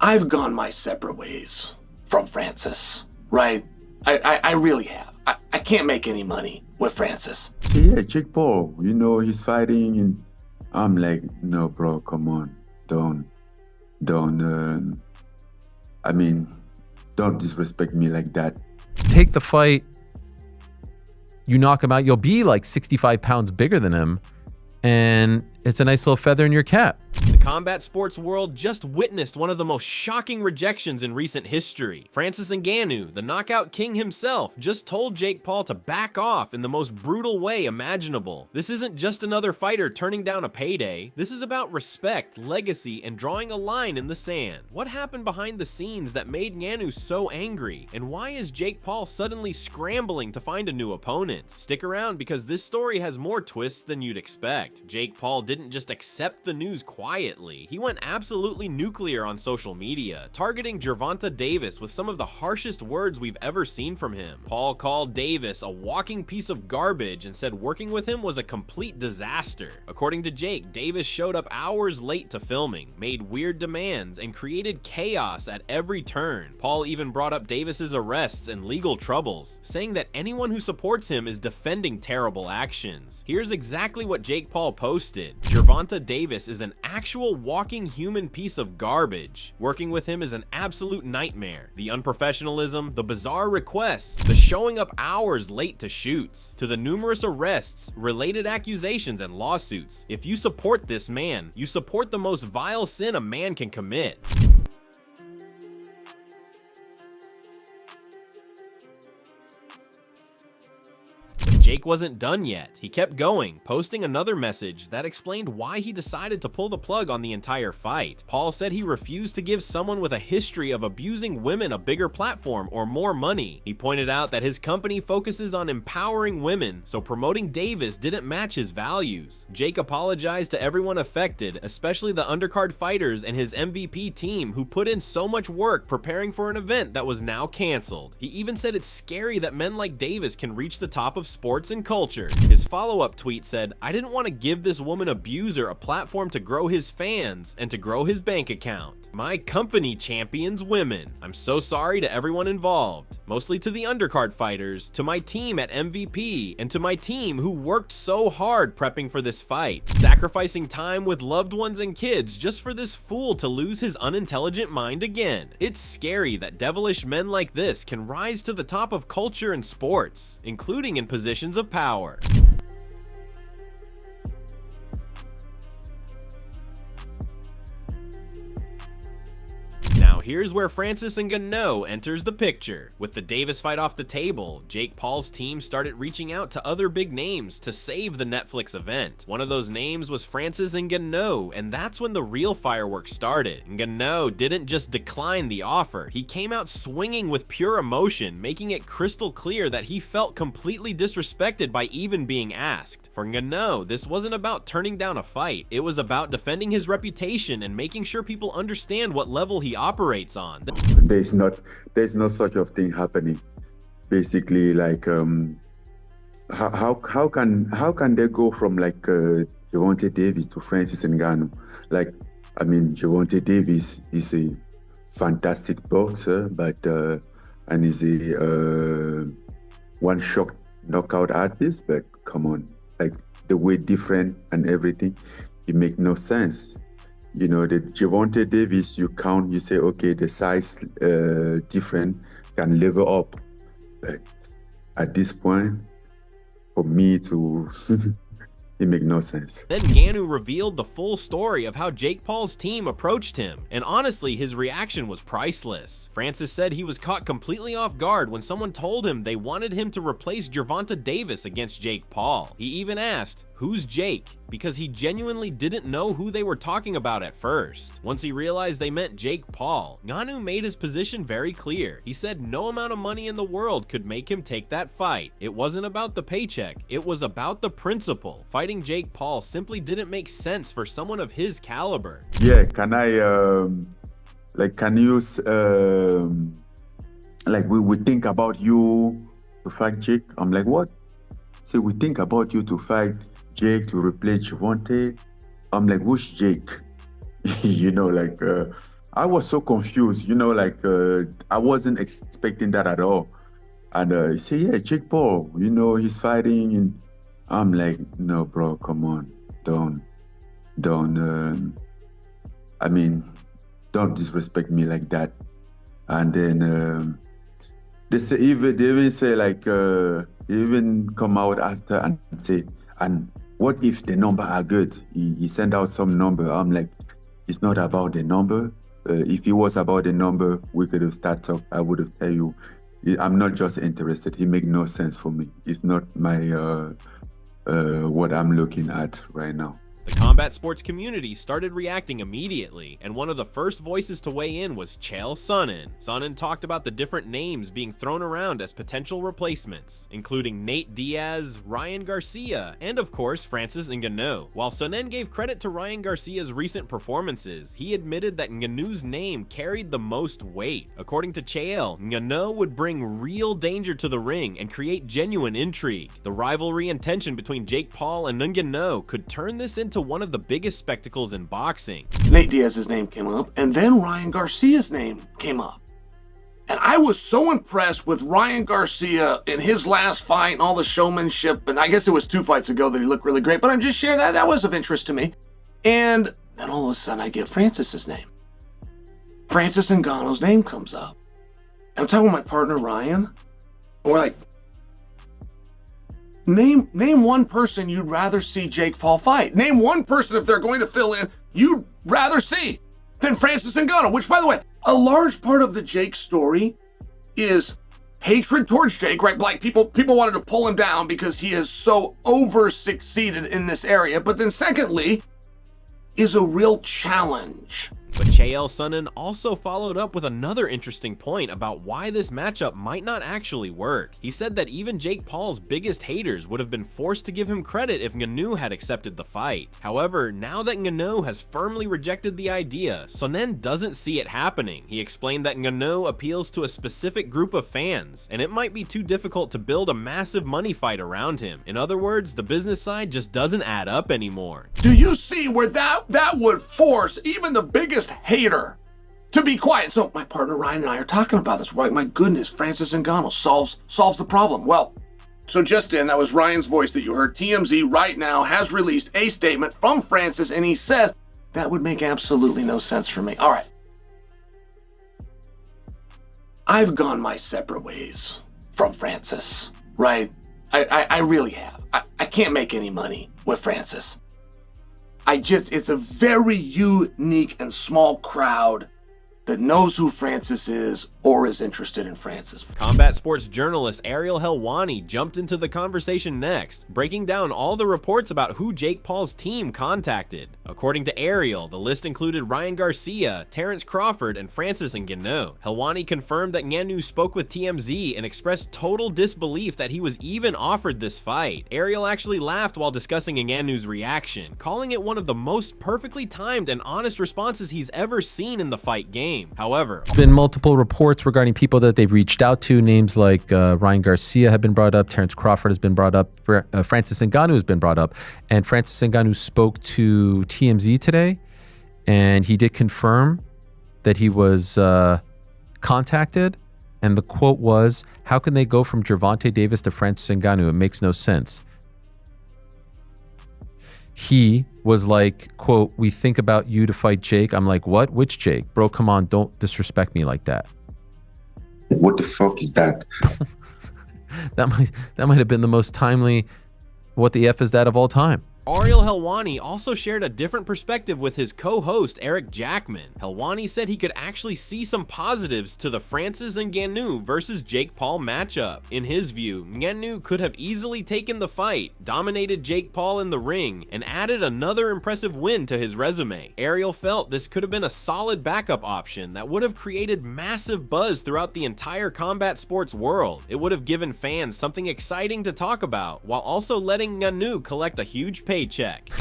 I've gone my separate ways from Francis, right? I really have. I can't make any money with Francis. See, yeah, Jake Paul, he's fighting, and I'm like, no, bro, come on, don't, I mean, don't disrespect me like that. Take the fight, you knock him out, you'll be like 65 pounds bigger than him, and it's a nice little feather in your cap. The combat sports world just witnessed one of the most shocking rejections in recent history. Francis Ngannou, the knockout king himself, just told Jake Paul to back off in the most brutal way imaginable. This isn't just another fighter turning down a payday. This is about respect, legacy, and drawing a line in the sand. What happened behind the scenes that made Ngannou so angry? And why is Jake Paul suddenly scrambling to find a new opponent? Stick around because this story has more twists than you'd expect. Jake Paul didn't just accept the news quietly. He went absolutely nuclear on social media, targeting Gervonta Davis with some of the harshest words we've ever seen from him. Paul called Davis a walking piece of garbage and said working with him was a complete disaster. According to Jake, Davis showed up hours late to filming, made weird demands, and created chaos at every turn. Paul even brought up Davis's arrests and legal troubles, saying that anyone who supports him is defending terrible actions. Here's exactly what Jake Paul posted. Gervonta Davis is an actual walking human piece of garbage. Working with him is an absolute nightmare. The unprofessionalism, the bizarre requests, the showing up hours late to shoots, to the numerous arrests, related accusations, and lawsuits. If you support this man, you support the most vile sin a man can commit. Jake wasn't done yet. He kept going, posting another message that explained why he decided to pull the plug on the entire fight. Paul said he refused to give someone with a history of abusing women a bigger platform or more money. He pointed out that his company focuses on empowering women, so promoting Davis didn't match his values. Jake apologized to everyone affected, especially the undercard fighters and his MVP team who put in so much work preparing for an event that was now canceled. He even said it's scary that men like Davis can reach the top of sports and culture. His follow-up tweet said, "I didn't want to give this woman abuser a platform to grow his fans and to grow his bank account. My company champions women. I'm so sorry to everyone involved, mostly to the undercard fighters, to my team at MVP, and to my team who worked so hard prepping for this fight, sacrificing time with loved ones and kids just for this fool to lose his unintelligent mind again. It's scary that devilish men like this can rise to the top of culture and sports, including in positions of power." Now here's where Francis Ngannou enters the picture. With the Davis fight off the table, Jake Paul's team started reaching out to other big names to save the Netflix event. One of those names was Francis Ngannou, and that's when the real fireworks started. Ngannou didn't just decline the offer, he came out swinging with pure emotion, making it crystal clear that he felt completely disrespected by even being asked. For Ngannou, this wasn't about turning down a fight, it was about defending his reputation and making sure people understand what level he operates on. There's no such of thing happening. Basically, like how can they go from like Gervonta Davis to Francis Ngannou? Like, I mean, Gervonta Davis is a fantastic boxer, but and is a one-shot knockout artist. But come on, like the weight different and everything, it make no sense. The Gervonta Davis, you say, okay, the size different can level up. But at this point, for me to, it make no sense. Then Ngannou revealed the full story of how Jake Paul's team approached him, and honestly, his reaction was priceless. Francis said he was caught completely off guard when someone told him they wanted him to replace Gervonta Davis against Jake Paul. He even asked, "Who's Jake?" because he genuinely didn't know who they were talking about at first. Once he realized they meant Jake Paul, Ngannou made his position very clear. He said no amount of money in the world could make him take that fight. It wasn't about the paycheck, it was about the principle. Fighting Jake Paul simply didn't make sense for someone of his caliber. Yeah, can you, like we think about you to fight Jake? I'm like, what? Say we think about you to fight Jake to replace Gervonta. I'm like, who's Jake? I was so confused, like I wasn't expecting that at all. And he said, yeah, Jake Paul, he's fighting. And I'm like, no, bro, come on. Don't, I mean, don't disrespect me like that. And then they even say like, they even come out after and say, and what if the number are good? He sent out some number. I'm like, it's not about the number. If it was about the number, we could have started talk. I would have tell you, I'm not just interested. He make no sense for me. It's not my what I'm looking at right now. The combat sports community started reacting immediately, and one of the first voices to weigh in was Chael Sonnen. Sonnen talked about the different names being thrown around as potential replacements, including Nate Diaz, Ryan Garcia, and of course Francis Ngannou. While Sonnen gave credit to Ryan Garcia's recent performances, he admitted that Ngannou's name carried the most weight. According to Chael, Ngannou would bring real danger to the ring and create genuine intrigue. The rivalry and tension between Jake Paul and Ngannou could turn this into one of the biggest spectacles in boxing. Nate Diaz's name came up, and then Ryan Garcia's name came up. And I was so impressed with Ryan Garcia in his last fight and all the showmanship, and I guess it was 2 fights ago that he looked really great, but I'm just sharing that was of interest to me. And then all of a sudden I get Francis's name. Francis Ngannou's name comes up. And I'm talking with my partner Ryan, and we're like, Name one person you'd rather see Jake Paul fight. Name one person, if they're going to fill in, you'd rather see than Francis Ngannou, which, by the way, a large part of the Jake story is hatred towards Jake, right? Like people wanted to pull him down because he has so over-succeeded in this area. But then secondly, is a real challenge. But Chael Sonnen also followed up with another interesting point about why this matchup might not actually work. He said that even Jake Paul's biggest haters would have been forced to give him credit if Ngannou had accepted the fight. However, now that Ngannou has firmly rejected the idea, Sonnen doesn't see it happening. He explained that Ngannou appeals to a specific group of fans, and it might be too difficult to build a massive money fight around him. In other words, the business side just doesn't add up anymore. Do you see where that would force even the biggest hater to be quiet? So my partner Ryan and I are talking about this. Right, my goodness, Francis Ngannou solves the problem. Well, so just in, that was Ryan's voice that you heard. TMZ right now has released a statement from Francis, and he says that would make absolutely no sense for me. All right, I've gone my separate ways from Francis, right? I really have. I can't make any money with Francis. It's a very unique and small crowd that knows who Francis is or is interested in Francis. Combat sports journalist Ariel Helwani jumped into the conversation next, breaking down all the reports about who Jake Paul's team contacted. According to Ariel, the list included Ryan Garcia, Terrence Crawford, and Francis Ngannou. Helwani confirmed that Ngannou spoke with TMZ and expressed total disbelief that he was even offered this fight. Ariel actually laughed while discussing Ngannou's reaction, calling it one of the most perfectly timed and honest responses he's ever seen in the fight game. However, There's been multiple reports regarding people that they've reached out to. Names like Ryan Garcia have been brought up. Terrence Crawford has been brought up. Francis Ngannou has been brought up. And Francis Ngannou spoke to TMZ today, and he did confirm that he was contacted. And the quote was, "How can they go from Gervonta Davis to Francis Ngannou? It makes no sense." He was like, quote, "We think about you to fight Jake." I'm like, what? Which Jake? Bro, come on, don't disrespect me like that. What the fuck is that? That might have been the most timely "what the F is that" of all time. Ariel Helwani also shared a different perspective with his co-host Eric Jackman. Helwani said he could actually see some positives to the Francis Ngannou versus Jake Paul matchup. In his view, Ngannou could have easily taken the fight, dominated Jake Paul in the ring, and added another impressive win to his resume. Ariel felt this could have been a solid backup option that would have created massive buzz throughout the entire combat sports world. It would have given fans something exciting to talk about, while also letting Ngannou collect a huge paycheck.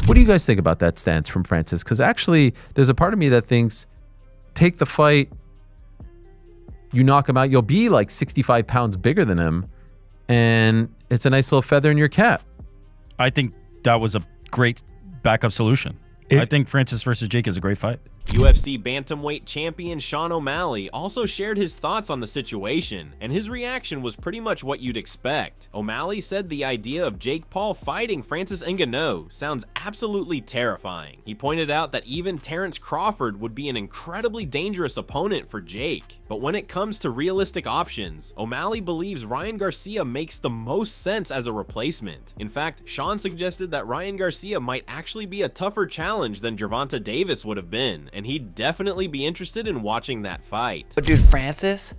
What do you guys think about that stance from Francis? Because actually, there's a part of me that thinks, take the fight, you knock him out, you'll be like 65 pounds bigger than him, and it's a nice little feather in your cap. I think that was a great backup solution. I think Francis versus Jake is a great fight. UFC bantamweight champion Sean O'Malley also shared his thoughts on the situation, and his reaction was pretty much what you'd expect. O'Malley said the idea of Jake Paul fighting Francis Ngannou sounds absolutely terrifying. He pointed out that even Terence Crawford would be an incredibly dangerous opponent for Jake. But when it comes to realistic options, O'Malley believes Ryan Garcia makes the most sense as a replacement. In fact, Sean suggested that Ryan Garcia might actually be a tougher challenge than Gervonta Davis would have been, and he'd definitely be interested in watching that fight. But dude, Francis,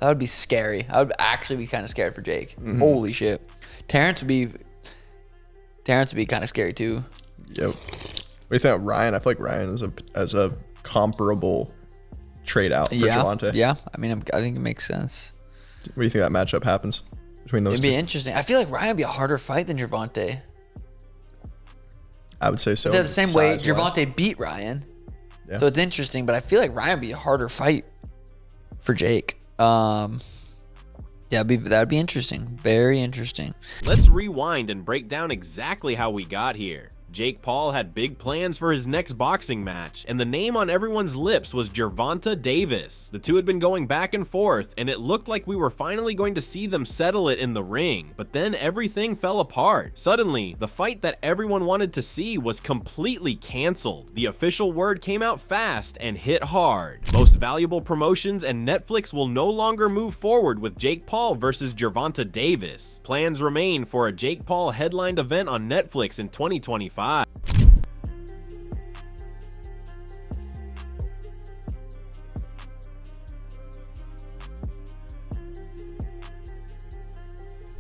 that would be scary. I would actually be kind of scared for Jake. Holy shit. Terrence would be kind of scary too. Yep. What do you think of Ryan? I feel like Ryan is a comparable trade out for Gervonta. Yeah, I mean, I think it makes sense. What do you think that matchup happens between those It'd two? be interesting. I feel like Ryan would be a harder fight than Gervonta. I would say so. They're the same way size-wise. Gervonta beat Ryan. Yeah. So it's interesting, but I feel like Ryan would be a harder fight for Jake. Yeah, that'd be interesting. Very interesting. Let's rewind and break down exactly how we got here. Jake Paul had big plans for his next boxing match, and the name on everyone's lips was Gervonta Davis. The two had been going back and forth, and it looked like we were finally going to see them settle it in the ring, but then everything fell apart. Suddenly, the fight that everyone wanted to see was completely canceled. The official word came out fast and hit hard. Most Valuable Promotions and Netflix will no longer move forward with Jake Paul versus Gervonta Davis. Plans remain for a Jake Paul headlined event on Netflix in 2025.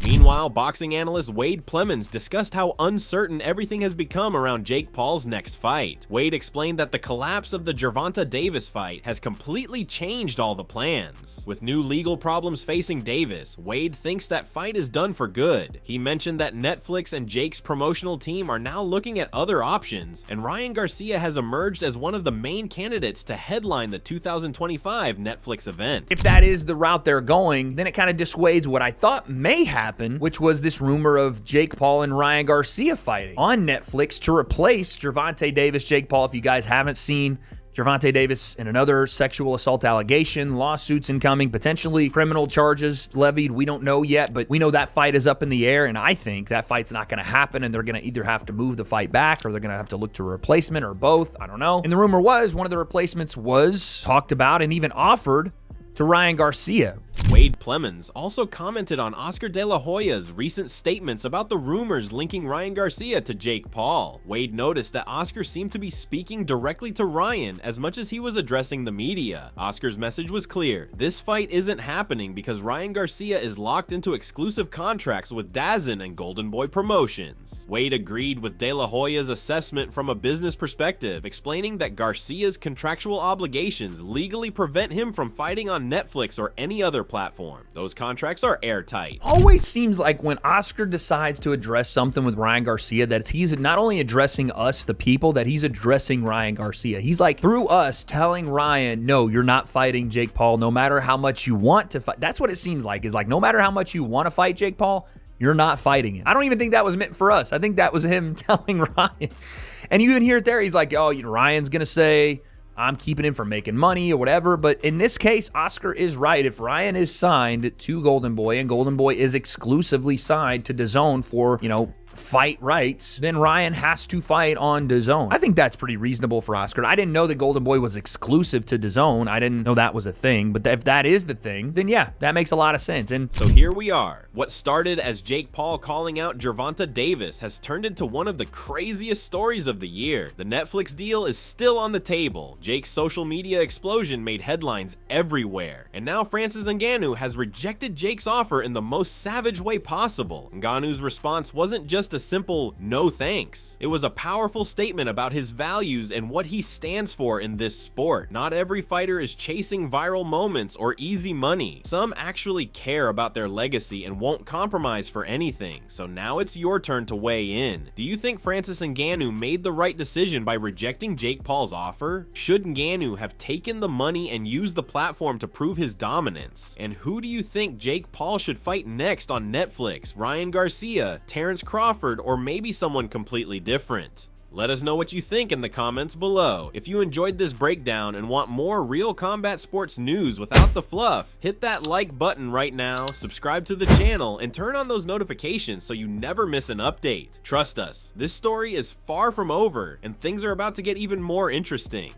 Meanwhile, boxing analyst Wade Plemons discussed how uncertain everything has become around Jake Paul's next fight. Wade explained that the collapse of the Gervonta Davis fight has completely changed all the plans. With new legal problems facing Davis, Wade thinks that fight is done for good. He mentioned that Netflix and Jake's promotional team are now looking at other options, and Ryan Garcia has emerged as one of the main candidates to headline the 2025 Netflix event. If that is the route they're going, then it kind of dissuades what I thought may happen, which was this rumor of Jake Paul and Ryan Garcia fighting on Netflix to replace Gervonta Davis. Jake Paul, if you guys haven't seen Gervonta Davis in another sexual assault allegation, lawsuits incoming, potentially criminal charges levied. We don't know yet, but we know that fight is up in the air, and I think that fight's not going to happen, and they're going to either have to move the fight back or they're going to have to look to a replacement or both. I don't know. And the rumor was one of the replacements was talked about and even offered to Ryan Garcia. Wade Plemons also commented on Oscar De La Hoya's recent statements about the rumors linking Ryan Garcia to Jake Paul. Wade noticed that Oscar seemed to be speaking directly to Ryan as much as he was addressing the media. Oscar's message was clear: this fight isn't happening because Ryan Garcia is locked into exclusive contracts with DAZN and Golden Boy Promotions. Wade agreed with De La Hoya's assessment from a business perspective, explaining that Garcia's contractual obligations legally prevent him from fighting on Netflix or any other platform. Those contracts are airtight. Always seems like when Oscar decides to address something with Ryan Garcia, that he's not only addressing us, the people, that he's addressing Ryan Garcia. He's like, through us, telling Ryan, no, you're not fighting Jake Paul, no matter how much you want to fight. That's what it seems like, is like, no matter how much you want to fight Jake Paul, you're not fighting him. I don't even think that was meant for us. I think that was him telling Ryan. And you even hear it there. He's like, oh, Ryan's going to say, I'm keeping him from making money or whatever. But in this case, Oscar is right. If Ryan is signed to Golden Boy and Golden Boy is exclusively signed to DAZN for, fight rights, then Ryan has to fight on DAZN. I think that's pretty reasonable for Oscar. I didn't know that Golden Boy was exclusive to DAZN. I didn't know that was a thing. But if that is the thing, then yeah, that makes a lot of sense. And so here we are. What started as Jake Paul calling out Gervonta Davis has turned into one of the craziest stories of the year. The Netflix deal is still on the table. Jake's social media explosion made headlines everywhere. And now Francis Ngannou has rejected Jake's offer in the most savage way possible. Ngannou's response wasn't just a simple no thanks. It was a powerful statement about his values and what he stands for in this sport. Not every fighter is chasing viral moments or easy money. Some actually care about their legacy and won't compromise for anything. So now it's your turn to weigh in. Do you think Francis Ngannou made the right decision by rejecting Jake Paul's offer? Should Ngannou have taken the money and used the platform to prove his dominance? And who do you think Jake Paul should fight next on Netflix? Ryan Garcia, Terence Crawford, Crawford, or maybe someone completely different? Let us know what you think in the comments below. If you enjoyed this breakdown and want more real combat sports news without the fluff, hit that like button right now, subscribe to the channel, and turn on those notifications so you never miss an update. Trust us, this story is far from over, and things are about to get even more interesting.